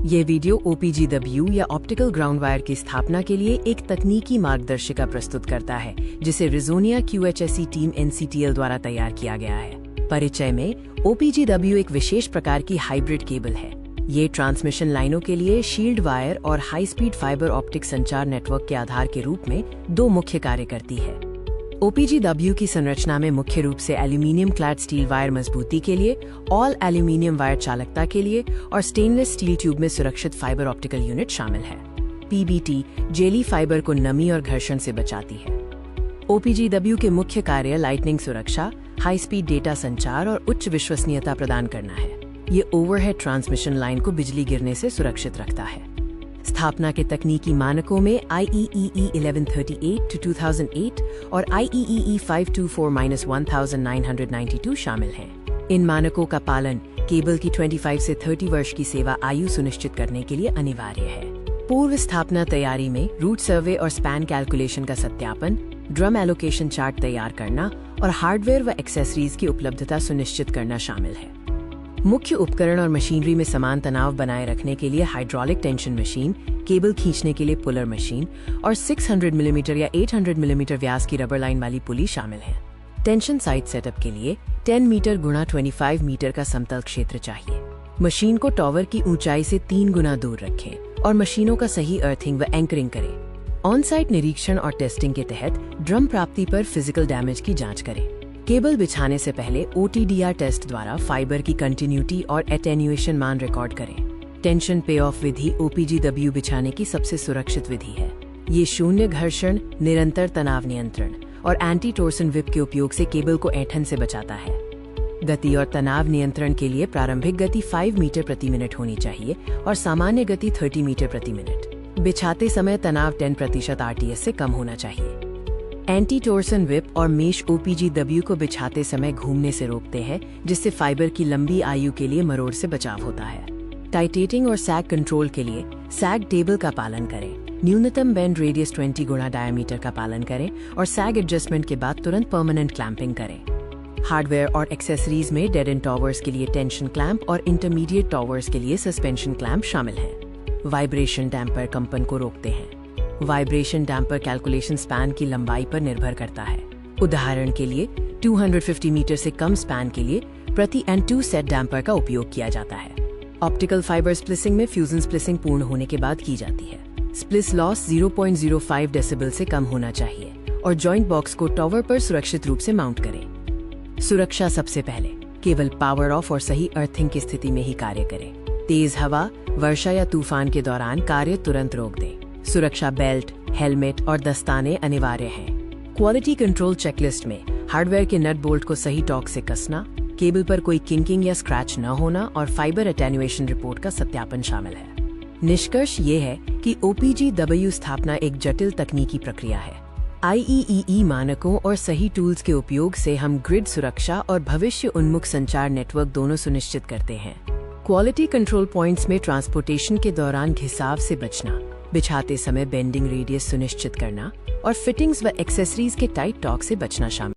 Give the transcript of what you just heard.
ये video OPGW या optical ground wire की स्थापना के लिए एक तकनीकी मार्गदर्शिका प्रस्तुत करता है, जिसे रिजोनिया QHSE टीम NCTL द्वारा तैयार किया गया है। परिचय में OPGW एक विशेष प्रकार की हाइब्रिड केबल है। ये ट्रांसमिशन लाइनों के लिए शील्ड वायर और हाई स्पीड फाइबर ऑप्टिक संचार नेटवर्क के आधार के रूप में दो मुख्य कार्य करती है। OPGW की संरचना में मुख्य रूप से एल्यूमीनियम क्लैड स्टील वायर मजबूती के लिए, ऑल एल्यूमीनियम वायर चालकता के लिए और स्टेनलेस स्टील ट्यूब में सुरक्षित फाइबर ऑप्टिकल यूनिट शामिल है। PBT जेली फाइबर को नमी और घर्षण से बचाती है। OPGW के मुख्य कार्य लाइटनिंग सुरक्षा, हाई स्पीड डेटा संचार और उच्च विश्वसनीयता प्रदान करना है। ये ओवरहेड ट्रांसमिशन लाइन को बिजली गिरने से सुरक्षित रखता है। स्थापना के तकनीकी मानकों में IEEE 1138-2008 और IEEE 524-1992 शामिल हैं। इन मानकों का पालन केबल की 25 से 30 वर्ष की सेवा आयु सुनिश्चित करने के लिए अनिवार्य है। पूर्व स्थापना तैयारी में रूट सर्वे और स्पैन कैलकुलेशन का सत्यापन, ड्रम एलोकेशन चार्ट तैयार करना और हार्डवेयर व एक्सेसरीज की उपलब्धता सुनिश्चित करना शामिल है। मुख्य उपकरण और मशीनरी में समान तनाव बनाए रखने के लिए हाइड्रोलिक टेंशन मशीन, केबल खींचने के लिए पुलर मशीन और 600 मिलीमीटर या 800 मिलीमीटर व्यास की रबर लाइन वाली पुली शामिल है। टेंशन साइट सेटअप के लिए 10 मीटर गुणा 25 मीटर का समतल क्षेत्र चाहिए। मशीन को टॉवर की ऊंचाई से 3 गुना दूर रखें और मशीनों का सही अर्थिंग व एंकरिंग करें। ऑन साइट निरीक्षण और टेस्टिंग के तहत ड्रम प्राप्ति पर फिजिकल डैमेज की जाँच करें। केबल बिछाने से पहले OTDR टेस्ट द्वारा फाइबर की कंटिन्यूटी और एटेन्युएशन मान रिकॉर्ड करें। टेंशन पे ऑफ विधि OPGW बिछाने की सबसे सुरक्षित विधि है। ये शून्य घर्षण, निरंतर तनाव नियंत्रण और एंटी टोर्सन विप के उपयोग से केबल को ऐंठन से बचाता है। गति और तनाव नियंत्रण के लिए प्रारंभिक गति 5 मीटर प्रति मिनट होनी चाहिए और सामान्य गति 30 मीटर प्रति मिनट। बिछाते समय तनाव 10% RTS से कम होना चाहिए। एंटी टोर्सन विप और मेश OPGW को बिछाते समय घूमने से रोकते हैं, जिससे फाइबर की लंबी आयु के लिए मरोड़ से बचाव होता है। टाइटेटिंग और सैग कंट्रोल के लिए सैग टेबल का पालन करें। न्यूनतम बेंड रेडियस 20 गुणा डायमीटर का पालन करें और सैग एडजस्टमेंट के बाद तुरंत परमानेंट क्लैंपिंग करें। हार्डवेयर और एक्सेसरीज में डेड एंड टॉवर्स के लिए टेंशन क्लैंप और इंटरमीडिएट टॉवर्स के लिए सस्पेंशन क्लैंप शामिल हैं। वाइब्रेशन डैम्पर कंपन को रोकते हैं। वाइब्रेशन डैम्पर कैलकुलेशन स्पैन की लंबाई पर निर्भर करता है। उदाहरण के लिए 250 मीटर से कम स्पैन के लिए प्रति N2 सेट डैम्पर का उपयोग किया जाता है। ऑप्टिकल फाइबर स्प्लिसिंग में फ्यूजन स्प्लिसिंग पूर्ण होने के बाद की जाती है। स्प्लिस लॉस 0.05 डेसिबल से कम होना चाहिए और जॉइंट बॉक्स को टॉवर पर सुरक्षित रूप से माउंट करें। सुरक्षा सबसे पहले केवल पावर ऑफ और सही अर्थिंग की स्थिति में ही कार्य करें। तेज हवा, वर्षा या तूफान के दौरान कार्य तुरंत रोक दें। सुरक्षा बेल्ट, हेलमेट और दस्ताने अनिवार्य हैं। क्वालिटी कंट्रोल चेकलिस्ट में हार्डवेयर के नट बोल्ट को सही टॉर्क से कसना, केबल पर कोई किंकिंग या स्क्रैच न होना और फाइबर एटेन्युएशन रिपोर्ट का सत्यापन शामिल है। निष्कर्ष ये है कि OPGW स्थापना एक जटिल तकनीकी प्रक्रिया है। IEEE मानकों और सही टूल्स के उपयोग से हम ग्रिड सुरक्षा और भविष्य उन्मुख संचार नेटवर्क दोनों सुनिश्चित करते हैं। क्वालिटी कंट्रोल पॉइंट्स में ट्रांसपोर्टेशन के दौरान घिसाव से बचना, बिछाते समय बेंडिंग रेडियस सुनिश्चित करना और फिटिंग्स व एक्सेसरीज के टाइट टॉर्क से बचना शामिल